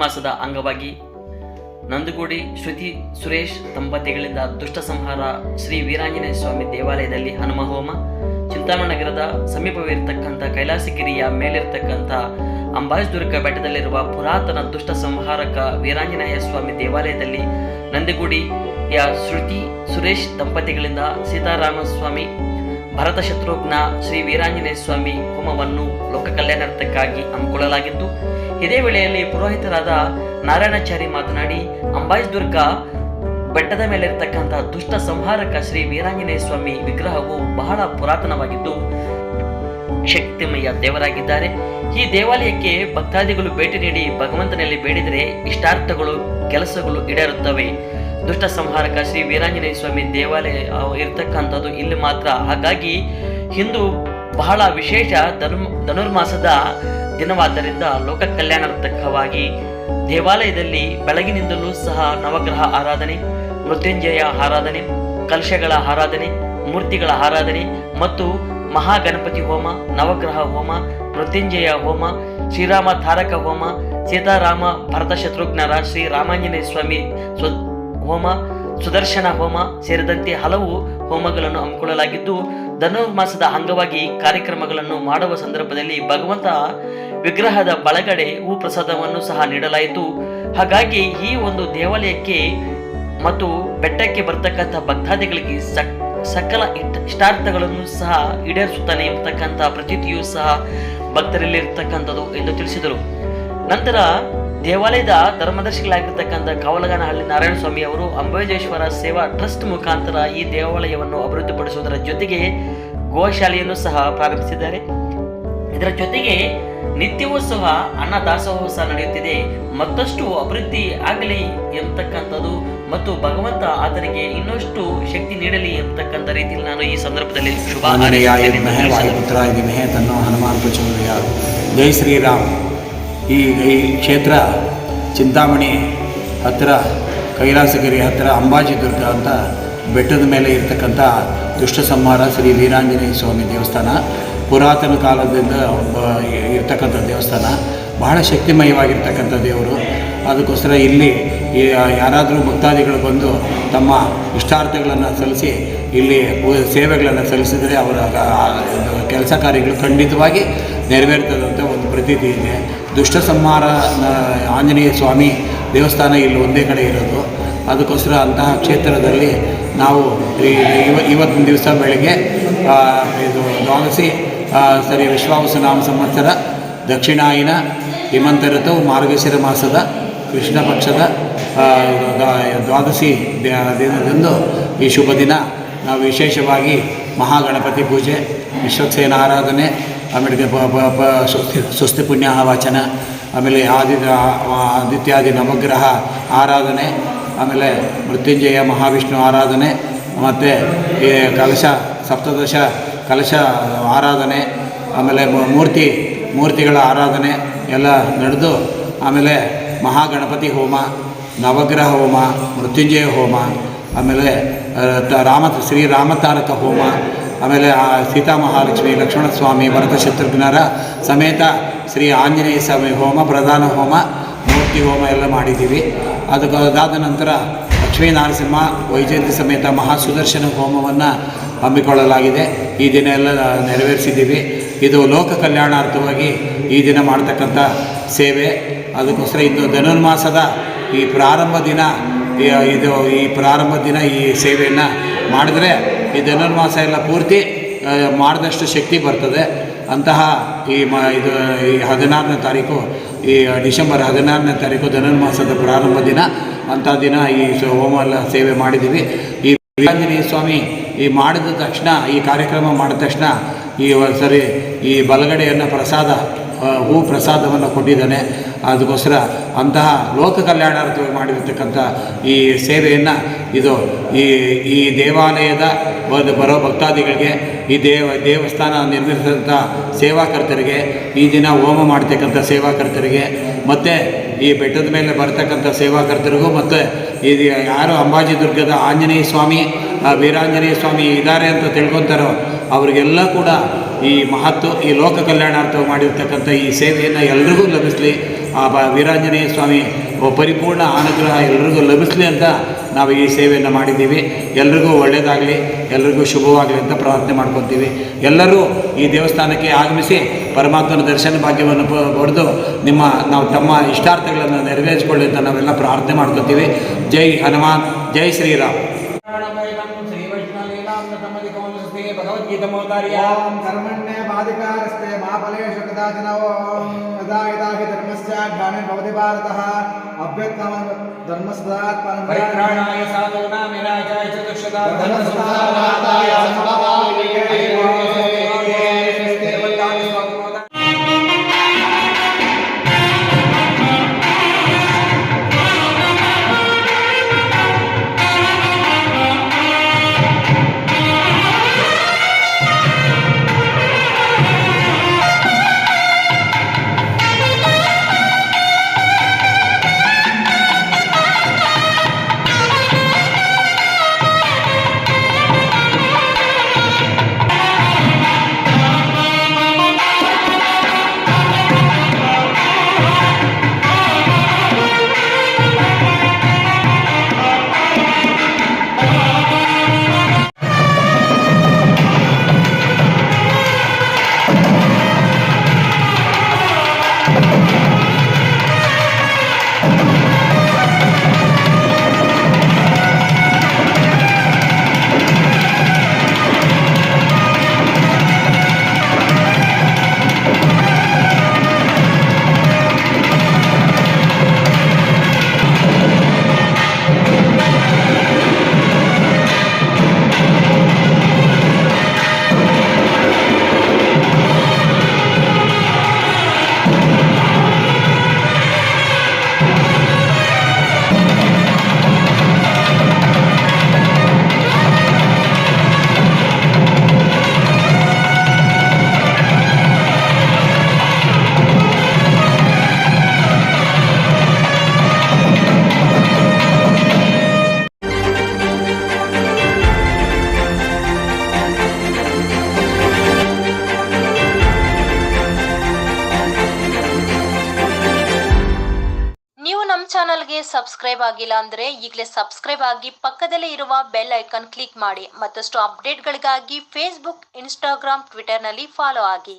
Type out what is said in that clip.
ಧನುರ್ಮಾಸದ ಅಂಗವಾಗಿ ನಂದುಗುಡಿ ಶ್ರುತಿ ಸುರೇಶ್ ದಂಪತಿಗಳಿಂದ ದುಷ್ಟ ಸಂಹಾರ ಶ್ರೀ ವೀರಾಂಜನೇಯ ಸ್ವಾಮಿ ದೇವಾಲಯದಲ್ಲಿ ಹನುಮ ಹೋಮ, ಚಿಂತಾಮಣಿ ನಗರದ ಸಮೀಪವಿರತಕ್ಕಂಥ ಕೈಲಾಸಗಿರಿಯ ಮೇಲಿರತಕ್ಕಂಥ ಅಂಬಾಜಿದುರ್ಗ ಬೆಟ್ಟದಲ್ಲಿರುವ ಪುರಾತನ ದುಷ್ಟ ಸಂಹಾರಕ ವೀರಾಂಜನೇಯ ಸ್ವಾಮಿ ದೇವಾಲಯದಲ್ಲಿ ನಂದಿಗುಡಿಯ ಶ್ರುತಿ ಸುರೇಶ್ ದಂಪತಿಗಳಿಂದ ಸೀತಾರಾಮಸ್ವಾಮಿ ಭರತ ಶತ್ರುಘ್ನ ಶ್ರೀ ವೀರಾಂಜನೇಯ ಸ್ವಾಮಿ ಹೋಮವನ್ನು ಲೋಕ ಕಲ್ಯಾಣಾರ್ಥಕ್ಕಾಗಿ ಹಮ್ಮಿಕೊಳ್ಳಲಾಗಿದ್ದು, ಇದೇ ವೇಳೆಯಲ್ಲಿ ಪುರೋಹಿತರಾದ ನಾರಾಯಣಾಚಾರಿ ಮಾತನಾಡಿ, ಅಂಬಾಜಿದುರ್ಗ ಬೆಟ್ಟದ ಮೇಲಿರತಕ್ಕಂಥ ದುಷ್ಟ ಸಂಹಾರಕ ಶ್ರೀ ವೀರಾಂಜನೇಯ ಸ್ವಾಮಿ ವಿಗ್ರಹವು ಬಹಳ ಪುರಾತನವಾಗಿದ್ದು ಶಕ್ತಿಮಯ ದೇವರಾಗಿದ್ದಾರೆ. ಈ ದೇವಾಲಯಕ್ಕೆ ಭಕ್ತಾದಿಗಳು ಭೇಟಿ ನೀಡಿ ಭಗವಂತನಲ್ಲಿ ಬೇಡಿದರೆ ಇಷ್ಟಾರ್ಥಗಳು ಕೆಲಸಗಳು ಈಡೇರುತ್ತವೆ. ದುಷ್ಟ ಸಂಹಾರಕ ಶ್ರೀ ವೀರಾಂಜನೇಯ ಸ್ವಾಮಿ ದೇವಾಲಯ ಇರ್ತಕ್ಕಂಥದ್ದು ಇಲ್ಲಿ ಮಾತ್ರ. ಹಾಗಾಗಿ ಇಂದು ಬಹಳ ವಿಶೇಷ ಧನುರ್ಮಾಸದ ದಿನವಾದ್ದರಿಂದ ಲೋಕ ಕಲ್ಯಾಣಾರ್ಥಕವಾಗಿ ದೇವಾಲಯದಲ್ಲಿ ಬೆಳಗಿನಿಂದಲೂ ಸಹ ನವಗ್ರಹ ಆರಾಧನೆ, ಮೃತ್ಯುಂಜಯ ಆರಾಧನೆ, ಕಲಶಗಳ ಆರಾಧನೆ, ಮೂರ್ತಿಗಳ ಆರಾಧನೆ ಮತ್ತು ಮಹಾಗಣಪತಿ ಹೋಮ, ನವಗ್ರಹ ಹೋಮ, ಮೃತ್ಯುಂಜಯ ಹೋಮ, ಶ್ರೀರಾಮ ತಾರಕ ಹೋಮ, ಸೀತಾರಾಮ ಭರತ ಶತ್ರುಘ್ನರ ಶ್ರೀ ರಾಮಾಂಜನೇಯ ಸ್ವಾಮಿ ಹೋಮ, ಸುದರ್ಶನ ಹೋಮ ಸೇರಿದಂತೆ ಹಲವು ಹೋಮಗಳನ್ನು ಹಮ್ಮಿಕೊಳ್ಳಲಾಗಿದ್ದು, ಧನುರ್ಮಾಸದ ಅಂಗವಾಗಿ ಕಾರ್ಯಕ್ರಮಗಳನ್ನು ಮಾಡುವ ಸಂದರ್ಭದಲ್ಲಿ ಭಗವಂತ ವಿಗ್ರಹದ ಬಳಗಡೆ ಹೂ ಪ್ರಸಾದವನ್ನು ಸಹ ನೀಡಲಾಯಿತು. ಹಾಗಾಗಿ ಈ ಒಂದು ದೇವಾಲಯಕ್ಕೆ ಮತ್ತು ಬೆಟ್ಟಕ್ಕೆ ಬರ್ತಕ್ಕಂಥ ಭಕ್ತಾದಿಗಳಿಗೆ ಸಕಲ ಇಷ್ಟಾರ್ಥಗಳನ್ನು ಸಹ ಈಡೇರಿಸುತ್ತಾನೆ ಎಂಬತಕ್ಕಂಥ ಪ್ರತೀತಿಯೂ ಸಹ ಭಕ್ತರಲ್ಲಿರ್ತಕ್ಕಂಥದ್ದು ಎಂದು ತಿಳಿಸಿದರು. ನಂತರ ದೇವಾಲಯದ ಧರ್ಮದರ್ಶಿಗಳಾಗಿರ್ತಕ್ಕಂಥ ಕಾವಲಗಾನಹಳ್ಳಿ ನಾರಾಯಣ ಸ್ವಾಮಿ ಅವರು ಅಂಬಾಜೇಶ್ವರ ಸೇವಾ ಟ್ರಸ್ಟ್ ಮುಖಾಂತರ ಈ ದೇವಾಲಯವನ್ನು ಅಭಿವೃದ್ಧಿಪಡಿಸುವುದರ ಜೊತೆಗೆ ಗೋಶಾಲೆಯನ್ನು ಸಹ ಪ್ರಾರಂಭಿಸಿದ್ದಾರೆ. ಇದರ ಜೊತೆಗೆ ನಿತ್ಯವೂ ಸಹ ಅನ್ನದಾಸೋಹ ಸಹ ನಡೆಯುತ್ತಿದೆ. ಮತ್ತಷ್ಟು ಅಭಿವೃದ್ಧಿ ಆಗಲಿ ಎಂಬತಕ್ಕಂಥದ್ದು ಮತ್ತು ಭಗವಂತ ಆತನಿಗೆ ಇನ್ನಷ್ಟು ಶಕ್ತಿ ನೀಡಲಿ ಎಂಬತಕ್ಕಂಥ ರೀತಿಯಲ್ಲಿ ನಾನು ಈ ಸಂದರ್ಭದಲ್ಲಿ ಶುಭ ತನ್ನೋ ಹನುಮಾನ್ ಪ್ರಚೋದಯ. ಜೈ ಶ್ರೀರಾಮ್. ಈ ಕ್ಷೇತ್ರ ಚಿಂತಾಮಣಿ ಹತ್ತಿರ, ಕೈಲಾಸಗಿರಿ ಹತ್ತಿರ ಅಂಬಾಜಿದುರ್ಗ ಅಂತ ಬೆಟ್ಟದ ಮೇಲೆ ಇರ್ತಕ್ಕಂಥ ದುಷ್ಟ ಸಂಹಾರ ಶ್ರೀ ವೀರಾಂಜನೇಯ ಸ್ವಾಮಿ ದೇವಸ್ಥಾನ. ಪುರಾತನ ಕಾಲದಿಂದ ಇರ್ತಕ್ಕಂಥ ದೇವಸ್ಥಾನ, ಬಹಳ ಶಕ್ತಿಮಯವಾಗಿರ್ತಕ್ಕಂಥ ದೇವರು. ಅದಕ್ಕೋಸ್ಕರ ಇಲ್ಲಿ ಯಾರಾದರೂ ಭಕ್ತಾದಿಗಳು ಬಂದು ತಮ್ಮ ಇಷ್ಟಾರ್ಥಗಳನ್ನು ಸಲ್ಲಿಸಿ ಇಲ್ಲಿ ಸೇವೆಗಳನ್ನು ಸಲ್ಲಿಸಿದರೆ ಅವರ ಕೆಲಸ ಕಾರ್ಯಗಳು ಖಂಡಿತವಾಗಿ ನೆರವೇರ್ತದಂಥ ಒಂದು ಪ್ರತೀತಿ ಇದೆ. ದುಷ್ಟ ಸಂಹಾರ ಆಂಜನೇಯ ಸ್ವಾಮಿ ದೇವಸ್ಥಾನ ಇಲ್ಲಿ ಒಂದೇ ಕಡೆ ಇರೋದು. ಅದಕ್ಕೋಸ್ಕರ ಅಂತಹ ಕ್ಷೇತ್ರದಲ್ಲಿ ನಾವು ಇವತ್ತಿನ ದಿವಸ ಬೆಳಗ್ಗೆ ಇದು ದ್ವಾದಶಿ ಸರಿ ವಿಶ್ವಾವಸು ನಾಮ ಸಂವತ್ಸರ ದಕ್ಷಿಣಾಯನ ಹಿಮಂತ ಋತು ಮಾರ್ಗಶಿರ ಮಾಸದ ಕೃಷ್ಣ ಪಕ್ಷದ ದ್ವಾದಶಿ ದಿನದಂದು ಈ ಶುಭ ದಿನ ನಾವು ವಿಶೇಷವಾಗಿ ಮಹಾಗಣಪತಿ ಪೂಜೆ, ವಿಶ್ವಕ್ಸೇನ ಆರಾಧನೆ, ಆಮೇಲೆ ಸ್ವಸ್ತಿ ಪುಣ್ಯ ವಾಚನ, ಆಮೇಲೆ ಆದಿತ್ಯಾದಿ ನವಗ್ರಹ ಆರಾಧನೆ, ಆಮೇಲೆ ಮೃತ್ಯುಂಜಯ ಮಹಾವಿಷ್ಣು ಆರಾಧನೆ, ಮತ್ತು ಈ ಕಲಶ ಸಪ್ತದಶ ಕಲಶ ಆರಾಧನೆ, ಆಮೇಲೆ ಮೂರ್ತಿಗಳ ಆರಾಧನೆ ಎಲ್ಲ ನಡೆದು, ಆಮೇಲೆ ಮಹಾಗಣಪತಿ ಹೋಮ, ನವಗ್ರಹ ಹೋಮ, ಮೃತ್ಯುಂಜಯ ಹೋಮ, ಆಮೇಲೆ ಶ್ರೀರಾಮತಾರಕ ಹೋಮ, ಆಮೇಲೆ ಸೀತಾ ಮಹಾಲಕ್ಷ್ಮಿ, ಲಕ್ಷ್ಮಣಸ್ವಾಮಿ, ಭರತ ಶತ್ರುಘ್ನರ ಸಮೇತ ಶ್ರೀ ಆಂಜನೇಯ ಸ್ವಾಮಿ ಹೋಮ, ಪ್ರಧಾನ ಹೋಮ, ಮೂರ್ತಿ ಹೋಮ ಎಲ್ಲ ಮಾಡಿದ್ದೀವಿ. ಅದಾದ ನಂತರ ಲಕ್ಷ್ಮೀ ನರಸಿಂಹ ವೈಜಯಂತಿ ಸಮೇತ ಮಹಾಸುದರ್ಶನ ಹೋಮವನ್ನು ಹಮ್ಮಿಕೊಳ್ಳಲಾಗಿದೆ. ಈ ದಿನ ಎಲ್ಲ ನೆರವೇರಿಸಿದ್ದೀವಿ. ಇದು ಲೋಕ ಕಲ್ಯಾಣಾರ್ಥವಾಗಿ ಈ ದಿನ ಮಾಡ್ತಕ್ಕಂಥ ಸೇವೆ. ಅದಕ್ಕೋಸ್ಕರ ಇದು ಧನುರ್ಮಾಸದ ಈ ಪ್ರಾರಂಭ ದಿನ ಈ ಸೇವೆಯನ್ನು ಮಾಡಿದ್ರೆ ಈ ಧನುರ್ಮಾಸ ಎಲ್ಲ ಪೂರ್ತಿ ಮಾಡಿದಷ್ಟು ಶಕ್ತಿ ಬರ್ತದೆ. ಅಂತಹ ಈ 16ನೇ ತಾರೀಕು, ಈ ಡಿಸೆಂಬರ್ 16ನೇ ತಾರೀಕು ಧನುರ್ಮಾಸದ ಪ್ರಾರಂಭ ದಿನ. ಅಂಥ ದಿನ ಈ ಹೋಮ ಎಲ್ಲ ಸೇವೆ ಮಾಡಿದ್ದೀವಿ. ಈ ವೀರಾಂಜನೇಯ ಸ್ವಾಮಿ ಈ ಮಾಡಿದ ತಕ್ಷಣ, ಈ ಕಾರ್ಯಕ್ರಮ ಮಾಡಿದ ತಕ್ಷಣ ಈ ಬಲಗಡೆಯನ್ನು ಹೂ ಪ್ರಸಾದವನ್ನು ಕೊಟ್ಟಿದ್ದಾನೆ. ಅದಕ್ಕೋಸ್ಕರ ಅಂತಹ ಲೋಕ ಕಲ್ಯಾಣಾರ್ಥವಾಗಿ ಮಾಡಿರತಕ್ಕಂಥ ಈ ಸೇವೆಯನ್ನು ಈ ದೇವಾಲಯದ ಬರೋ ಭಕ್ತಾದಿಗಳಿಗೆ, ಈ ದೇವಸ್ಥಾನ ನಿರ್ಮಿಸಿದಂಥ ಸೇವಾಕರ್ತರಿಗೆ, ಈ ದಿನ ಹೋಮ ಮಾಡ್ತಕ್ಕಂಥ ಸೇವಾಕರ್ತರಿಗೆ, ಮತ್ತು ಈ ಬೆಟ್ಟದ ಮೇಲೆ ಬರ್ತಕ್ಕಂಥ ಸೇವಾಕರ್ತರಿಗೂ, ಮತ್ತು ಇದು ಯಾರು ಅಂಬಾಜಿದುರ್ಗದ ಆಂಜನೇಯ ಸ್ವಾಮಿ, ವೀರಾಂಜನೇಯ ಸ್ವಾಮಿ ಇದ್ದಾರೆ ಅಂತ ತಿಳ್ಕೊತಾರೋ ಅವರಿಗೆಲ್ಲ ಕೂಡ ಈ ಈ ಲೋಕ ಕಲ್ಯಾಣಾರ್ಥವಾಗಿ ಮಾಡಿರ್ತಕ್ಕಂಥ ಈ ಸೇವೆಯನ್ನು ಎಲ್ರಿಗೂ ಲಭಿಸಲಿ. ಆ ವೀರಾಂಜನೇಯ ಸ್ವಾಮಿ ಪರಿಪೂರ್ಣ ಅನುಗ್ರಹ ಎಲ್ರಿಗೂ ಲಭಿಸಲಿ ಅಂತ ನಾವು ಈ ಸೇವೆಯನ್ನು ಮಾಡಿದ್ದೀವಿ. ಎಲ್ರಿಗೂ ಒಳ್ಳೆಯದಾಗಲಿ, ಎಲ್ರಿಗೂ ಶುಭವಾಗಲಿ ಅಂತ ಪ್ರಾರ್ಥನೆ ಮಾಡ್ಕೊತೀವಿ. ಎಲ್ಲರೂ ಈ ದೇವಸ್ಥಾನಕ್ಕೆ ಆಗಮಿಸಿ ಪರಮಾತ್ಮನ ದರ್ಶನ ಭಾಗ್ಯವನ್ನು ಪಡೆದು ನಾವು ತಮ್ಮ ಇಷ್ಟಾರ್ಥಗಳನ್ನು ನೆರವೇರಿಸಿಕೊಳ್ಳಿ ಅಂತ ನಾವೆಲ್ಲ ಪ್ರಾರ್ಥನೆ ಮಾಡ್ಕೊತೀವಿ. ಜೈ ಹನುಮಾನ್, ಜೈ ಶ್ರೀರಾಮ್. ಓಂ ಕರ್ಮಣ್ಯ ಬಾಧಿಕಾರಸ್ತೆ ಮಾಫಲೇಶು ಕದಾಚನ ಓಂ ಯದಾ ಯದಾ ಹಿ ಧರ್ಮಸ್ಯ ಗ್ಲಾನಿರ್ಭವತಿ ಭಾರತಃ ಅಭ್ಯುತ್ಥಾನ ಧರ್ಮಸ್ಯಾತ್ ಪರಿತ್ರಾಣಾಯ ಸಾಧೂನಾಂ ವಿನಾಶಾಯ ಚ ದುಷ್ಟತಾಂ ಧರ್ಮಸ್ಥಾಪನಾರ್ಥಾಯ ಚಾನಲ್ಗೆ ಸಬ್ಸ್ಕ್ರೈಬ್ ಆಗಿಲ್ಲ ಅಂದ್ರೆ ಈಗಲೇ ಸಬ್ಸ್ಕ್ರೈಬ್ ಆಗಿ ಪಕ್ಕದಲ್ಲೇ ಇರುವ ಬೆಲ್ ಐಕಾನ್ ಕ್ಲಿಕ್ ಮಾಡಿ. ಮತ್ತಷ್ಟು ಅಪ್ಡೇಟ್ಗಳಿಗಾಗಿ ಫೇಸ್ಬುಕ್, ಇನ್ಸ್ಟಾಗ್ರಾಮ್, ಟ್ವಿಟರ್ನಲ್ಲಿ ಫಾಲೋ ಆಗಿ.